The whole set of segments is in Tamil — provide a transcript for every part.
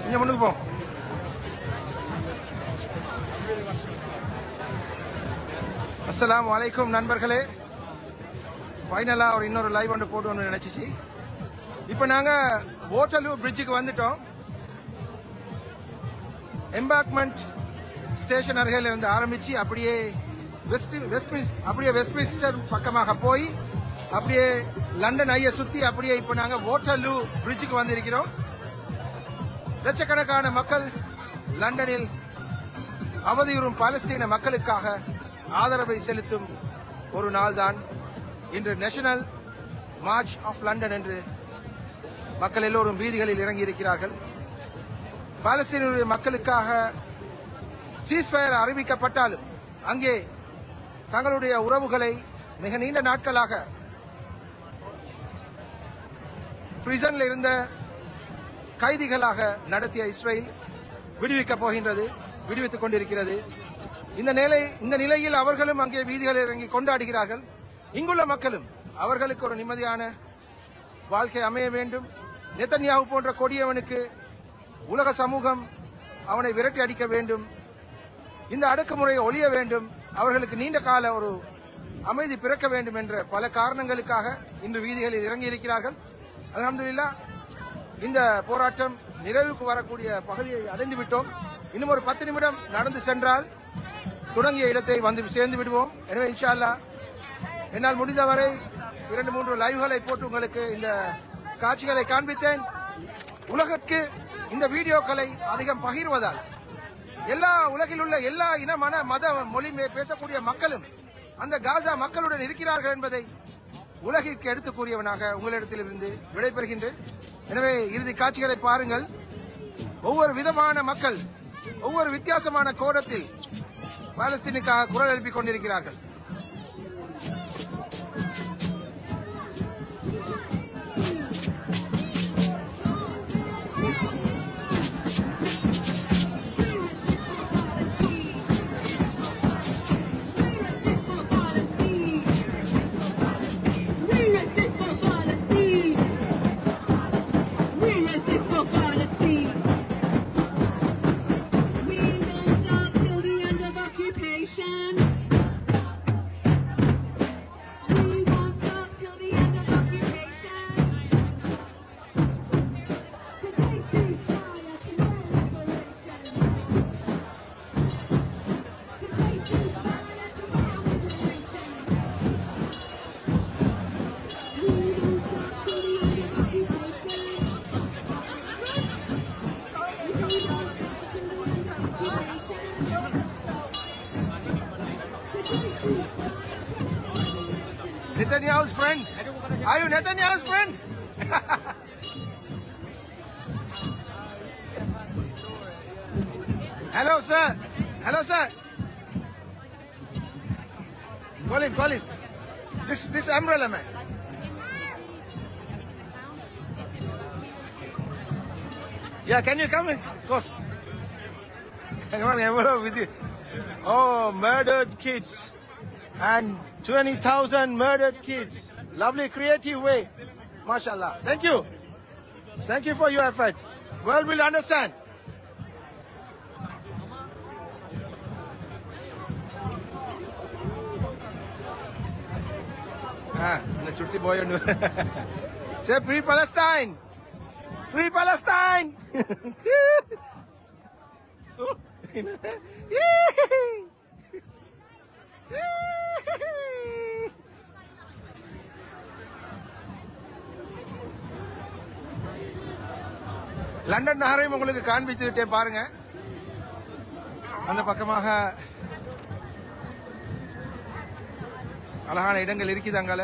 கொஞ்சம் முன்னுக்கு போ. அஸ்ஸலாமு அலைக்கும் நண்பர்களே. ஃபைனலாக ஒரு இன்னொரு லைவ் ஒன்று போடுவோம்னு நினச்சிச்சு. இப்போ நாங்கள் ஓட்டலூ பிரிட்ஜுக்கு வந்துட்டோம். எம்பாக்மெண்ட் ஸ்டேஷன் அருகில் இருந்து ஆரம்பித்து அப்படியே வெஸ்ட்மின்ஸ்டர் பக்கமாக போய் அப்படியே லண்டன் ஐயை சுற்றி அப்படியே இப்போ நாங்கள் ஓட்டலூ பிரிட்ஜுக்கு வந்திருக்கிறோம். லட்சக்கணக்கான மக்கள் லண்டனில் அவதியுறும் பாலஸ்தீன மக்களுக்காக ஆதரவை செலுத்தும் ஒரு நாள் தான் இன்று நேஷனல் மார்ச் ஆஃப் லண்டன் என்று மக்கள் எல்லோரும் வீதிகளில் இறங்கி இருக்கிறார்கள். பாலஸ்தீன மக்களுக்காக சீஸ்ஃபயர் அறிவிக்கப்பட்டாலும் அங்கே தங்களுடைய உறவுகளை மிக நீண்ட நாட்களாக பிரிசனில் இருந்த கைதிகளாக நடத்திய இஸ்ரேல் விடுவித்துக் கொண்டிருக்கிறது. இந்த நிலையில் அவர்களும் அங்கே வீதிகளில் இறங்கி கொண்டாடுகிறார்கள். இங்குள்ள மக்களும் அவர்களுக்கு ஒரு நிம்மதியான வாழ்க்கை அமைய வேண்டும். நெத்தன்யாஹு போன்ற கொடியவனுக்கு உலக சமூகம் அவனை விரட்டி அடிக்க வேண்டும். இந்த அடக்குமுறையை ஒழிய வேண்டும். அவர்களுக்கு நீண்ட கால ஒரு அமைதி பிறக்க வேண்டும் என்ற பல காரணங்களுக்காக இன்று வீதிகளில் இறங்கி இருக்கிறார்கள். அல்ஹம்துலில்லாஹ் இந்த போராட்டம் நிறைவுக்கு வரக்கூடிய பகுதியை அடைந்து விட்டோம். இன்னும் ஒரு 10 நிமிடம் நடந்து சென்றால் தொடங்கிய இடத்தை வந்து சேர்ந்து விடுவோம். எனவே இன்ஷா அல்லாஹ் என்னால் முடிந்தவரை 2-3 லைவ்களை போட்டு உங்களுக்கு இந்த காட்சிகளை காண்பித்தேன். உலகிற்கு இந்த வீடியோக்களை அதிகம் பகிர்வதால் உலகில் உள்ள எல்லா இனமான மத மொழி பேசக்கூடிய மக்களும் அந்த காசா மக்களுடன் இருக்கிறார்கள் என்பதை உலகிற்கு எடுத்துக் கூறியவனாக உங்களிடத்தில் இருந்து விடைபெறுகின்றேன். எனவே இறுதி காட்சிகளை பாருங்கள். ஒவ்வொரு விதமான மக்கள் ஒவ்வொரு வித்தியாசமான கோணத்தில் பாலஸ்தீனுக்காக குரல் எழுப்பிக் கொண்டிருக்கிறார்கள். Netanyahu's friend? Are you Netanyahu's friend? Hello, sir. Hello, sir. Call him. This umbrella man. Yeah, can you come in? Of course. Come on, with you. Oh, murdered kids. And 20,000 murdered kids. Lovely creative way. MashaAllah. Thank you. Thank you for your effort. World will understand. Chutti boy. Say free Palestine. Free Palestine. London நகரையும் உங்களுக்கு காண்பித்து விட்டேன் பாருங்க. அந்த பக்கமாக அழகான இடங்கள் இருக்குது அங்கால.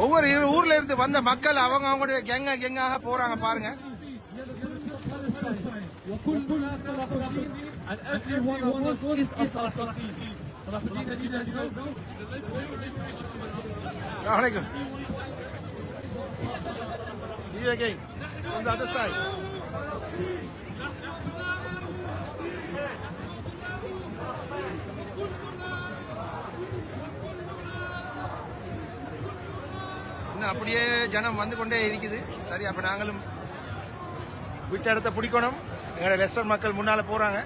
ஒவ்வொரு ஊர்ல இருந்து வந்த மக்கள் அவங்களுடைய கேங்காக போறாங்க பாருங்க. Assalamualaikum. See you again on the other side. இன்னும் அப்படியே ஜனம் வந்து கொண்டே இருக்குது. சரி, அப்ப நாங்களும் விட்ட இடத்த பிடிக்கணும். எங்களோட ரெஸ்டாரண்ட் மக்கள் முன்னால போறாங்க.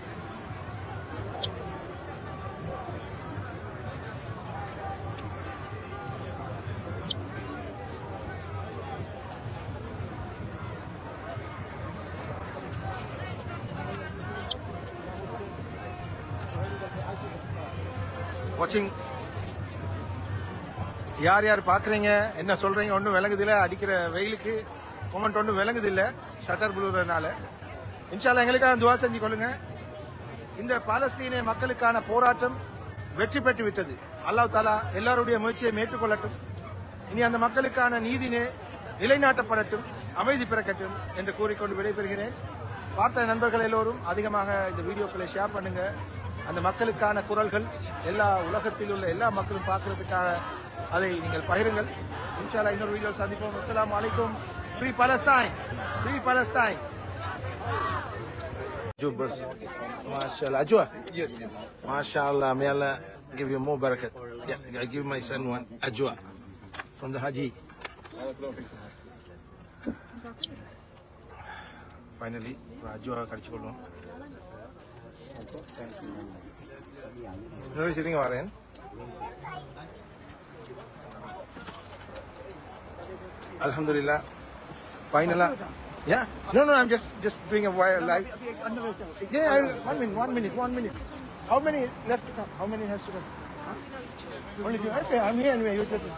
வாட்சிங் யார் யார் பாக்குறீங்க, என்ன சொல்றீங்க ஒன்றும் விளங்குது இல்லை. அடிக்கிற வெயிலுக்கு மொமெண்ட் ஒன்றும் விளங்குது இல்லை ஷட்டர் புழுறதுனால. இன்ஷால்லா எங்களுக்காக துவா செஞ்சு கொள்ளுங்க. இந்த பாலஸ்தீன மக்களுக்கான போராட்டம் வெற்றி பெற்று விட்டது. அல்லாஹ் தாலா எல்லாருடைய முயற்சியை மேற்கொள்ளட்டும். இனி அந்த மக்களுக்கான நீதி நிலைநாட்டப்படட்டும், அமைதி பிறக்கட்டும் என்று கூறிக்கொண்டு விடைபெறுகிறேன். பார்த்த நண்பர்கள் எல்லோரும் அதிகமாக இந்த வீடியோக்களை ஷேர் பண்ணுங்க. அந்த மக்களுக்கான குரல்கள் எல்லா உலகத்தில் உள்ள எல்லா மக்களும் பார்க்கறதுக்காக அதை நீங்கள் பகிருங்கள். இன்ஷால்லா இன்னொரு வீடியோ சந்திப்போம். அஸ்ஸலாமு அலைக்கும். Free Palestine, free Palestine. Jubas, mashallah. Ajwa? Yes, yes. Mashallah. May Allah give you more barakat. Yeah, I give my son one ajwa from the Haji. Finally, ajwa kadichukolom. No, sitting over here. Alhamdulillah. Finally. Yeah. No, I'm just doing a wire live. Yeah, 1 minute. How many left to come? How many has to come? Only two. Okay, I'm here anyway. You tell me.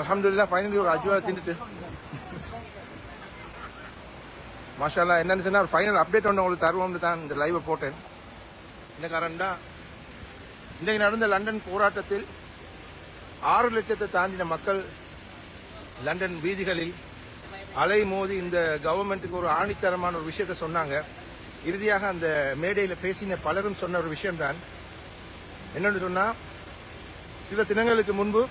Alhamdulillah, finally ஒரு அஜுவா தின்னுட்டு. மாஷாஅல்லாஹ், என்னன்னு சொன்னா ஃபைனல் அப்டேட் ஒன்று உங்களுக்கு தருவோம்னு தான் இந்த லைவை போட்டேன். என்ன காரணம்னா, இன்றைக்கு நடந்த லண்டன் போராட்டத்தில் 6 லட்சத்தை தாண்டின மக்கள் லண்டன் வீதிகளில் அலை மோதி இந்த கவர்மெண்ட்டுக்கு ஒரு ஆணித்தரமான ஒரு விஷயத்தை சொன்னாங்க. இறுதியாக அந்த மேடையில் பேசின பலரும் சொன்ன ஒரு விஷயம்தான் என்னன்னு சொன்னா, சில தினங்களுக்கு முன்பு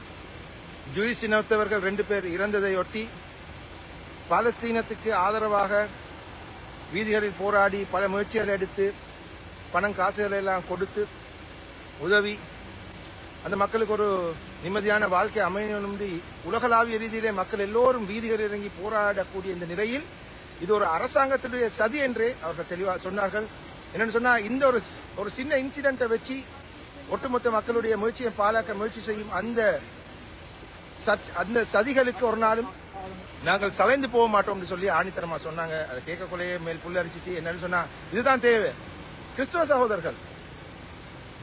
ஜூயிஷ் இனத்தவர்கள் 2 பேர் இறந்ததையொட்டி பாலஸ்தீனத்துக்கு ஆதரவாக வீதிகளில் போராடி பல முயற்சிகளை எடுத்து பணம் காசுகளை எல்லாம் கொடுத்து உதவி அந்த மக்களுக்கு ஒரு நிம்மதியான வாழ்க்கை அமையணும். உலகளாவிய ரீதியிலே மக்கள் எல்லோரும் வீதிகளில் இறங்கி போராடக்கூடிய இந்த நிலையில் இது ஒரு அரசாங்கத்துடைய சதி என்றே அவர்கள் தெளிவாக சொன்னார்கள். என்னன்னு சொன்னா, இந்த ஒரு சின்ன இன்சிடென்ட்டை வச்சு ஒட்டுமொத்த மக்களுடைய முயற்சியை பாலாக்க முயற்சி செய்யும் அந்த சதிகளுக்கு ஒரு நாளும் நாங்கள் சலைந்து போக மாட்டோம் சொல்லி ஆணித்தரமா சொன்னாங்க. அதை கேட்கக்குள்ளேயே மேல் புல்லரிச்சிச்சு. என்னன்னு சொன்னா, இதுதான் தேவை. கிறிஸ்துவ சகோதரர்கள்,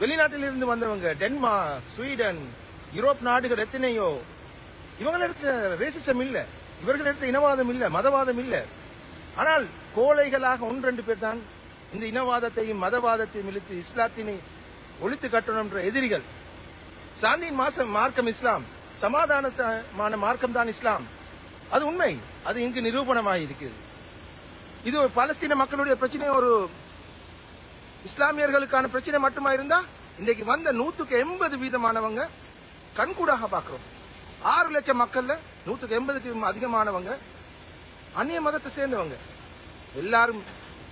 வெளிநாட்டில் இருந்து வந்தவங்க, டென்மார்க், ஸ்வீடன், யூரோப் நாடுகள் எத்தனையோ, இவங்களிடத்துல ரேசிசம் இல்ல, இவர்களிடத்துல இனவாதம் இல்ல, மதவாதம் இல்ல. ஆனால் கோழைகளாக 1-2 பேர் தான் இந்த இனவாதத்தையும் மதவாதத்தையும் இழுத்து இஸ்லாத்தினை ஒழித்து கட்டணும் என்ற எதிரிகள். சாந்தியின் மார்க்கம் இஸ்லாம், சமாதானமான மார்க்கம் தான் இஸ்லாம். அது உண்மை, அது இங்கு நிரூபணமாக இருக்கிறது. இது ஒரு பாலஸ்தீன மக்களுடைய பிரச்சனை, ஒரு இஸ்லாமியர்களுக்கான பிரச்சனை மட்டுமா இருந்தா, இன்னைக்கு வந்த 180% கண்கூடாக பார்க்கிறோம். 6 லட்சம் மக்கள்ல 180க்கும் அதிகமானவங்க அந்நிய மதத்தை சேர்ந்தவங்க. எல்லாரும்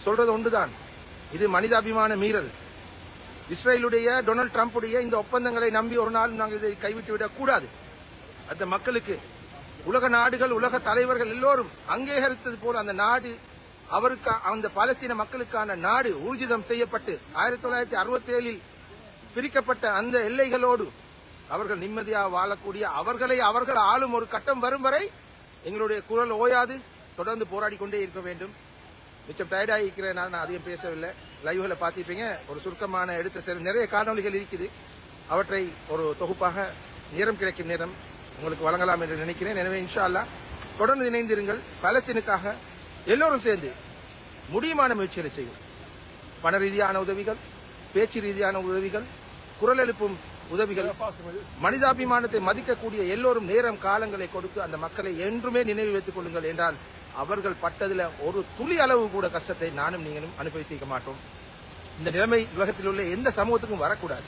சொல்றது ஒன்றுதான், இது மனிதாபிமான மீறல். இஸ்ரேலுடைய டொனால்ட் ட்ரம்புடைய இந்த ஒப்பந்தங்களை நம்பி ஒரு நாள் நாங்கள் இதை கைவிட்டு விடக் கூடாது. அந்த மக்களுக்கு உலக நாடுகள், உலக தலைவர்கள் எல்லோரும் அங்கீகரித்தது போல அந்த நாடு அவருக்கு, அந்த பாலஸ்தீன மக்களுக்கான நாடு ஊர்ஜிதம் செய்யப்பட்டு 1967 பிரிக்கப்பட்ட அந்த எல்லைகளோடு அவர்கள் நிம்மதியாக வாழக்கூடிய, அவர்கள் ஆளும் ஒரு கட்டம் வரும் வரை எங்களுடைய குரல் ஓயாது, தொடர்ந்து போராடி கொண்டே இருக்க வேண்டும். மிச்சம் டயர்டாக இருக்கிறேன், நான் அதிகம் பேசவில்லை. லைவ்களை பார்த்திருப்பீங்க. ஒரு சுருக்கமான எடுத்த நிறைய காணொலிகள் இருக்குது. அவற்றை ஒரு தொகுப்பாக நேரம் கிடைக்கும் நேரம் உங்களுக்கு வழங்கலாம் என்று நினைக்கிறேன். எனவே இன்ஷா அல்லாஹ் தொடர்ந்து இணைந்திருங்கள். பாலஸ்தீனுக்காக எல்லோரும் சேர்ந்து முடியுமான முயற்சிகளை செய்யும். பண ரீதியான உதவிகள், பேச்சு ரீதியான உதவிகள், குரல் எழுப்பும் உதவிகள், மனிதாபிமானத்தை மதிக்கக்கூடிய எல்லோரும் நேரம் காலங்களை கொடுத்து அந்த மக்களை என்றுமே நினைவு வைத்துக் கொள்ளுங்கள். என்றால் அவர்கள் பட்டதில் ஒரு துளி அளவு கூட கஷ்டத்தை நானும் நீங்களும் அனுபவித்திருக்க மாட்டோம். இந்த நிலைமை உலகத்தில் உள்ள எந்த சமூகத்துக்கும் வரக்கூடாது.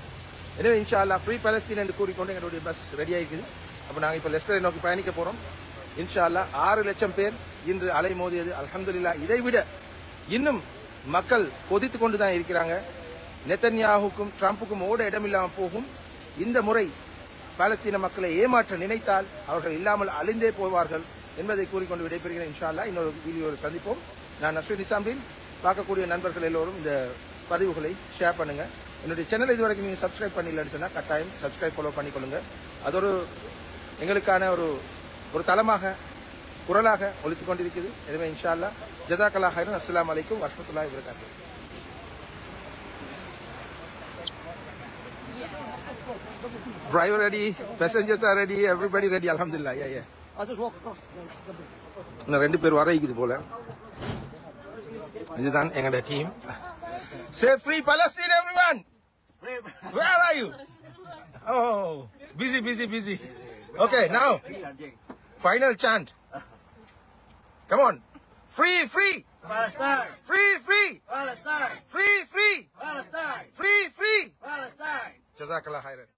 எனவே இன்ஷா அல்லாஹ் ஃப்ரீ பாலஸ்தீன் என்று கூறிக்கொண்டு எங்களுடைய பஸ் ரெடி ஆகிருக்குது. அப்போ நாங்கள் இப்போ லெஸ்டரை நோக்கி பயணிக்க போறோம். இன்ஷா அல்லாஹ் 6 லட்சம் பேர் இன்று அலை மோதியது. அல்ஹம்துலில்லாஹ். இதைவிட இன்னும் மக்கள் கொதித்துக் கொண்டுதான் இருக்கிறாங்க. நெத்தன்யாஹுக்கும் ட்ரம்புக்கும் ஓட இடமில்லாமல் போகும். இந்த முறை பாலஸ்தீன மக்களை ஏமாற்ற நினைத்தால் அவர்கள் இல்லாமல் அழிந்தே போவார்கள் என்பதை கூறிக்கொண்டு விடைபெறுகிறேன். இன்ஷா அல்லாஹ் இன்னொரு வீடியோவில் சந்திப்போம். நான் நஸ்ரீன் நிசாம்தீன். பார்க்கக்கூடிய நண்பர்கள் எல்லோரும் இந்த பதிவுகளை ஷேர் பண்ணுங்க. என்னுடைய சேனலை இதுவரைக்கும் நீங்கள் சப்ஸ்கிரைப் பண்ணலன்னு சொன்னால் கட்டாயம் சப்ஸ்கிரைப் ஃபாலோ பண்ணிக்கொள்ளுங்க. அது ஒரு எங்களுக்கான ஒரு தளமாக குரலாக ஒலித்துக் கொண்டிருக்குது. எனவே இன்ஷா அல்லாஹ் ஜஸாக்கல்லாஹ் ஹைரன். அஸ்ஸலாமு அலைக்கும் வரஹ்மத்துல்லாஹி வபரகாத்துஹு. Driver ready, passengers are ready, everybody ready. Alhamdulillah. Yeah. I'll just walk across. இன்னும் 2 பேர் வர இருக்குது போல. இதுதான் எங்களோட team. Say free Palestine everyone. Where are you? Oh, busy. Okay, now final chant. Come on. Free Palestine. Free Palestine. free Palestine. free Palestine. Jazakallah khairan.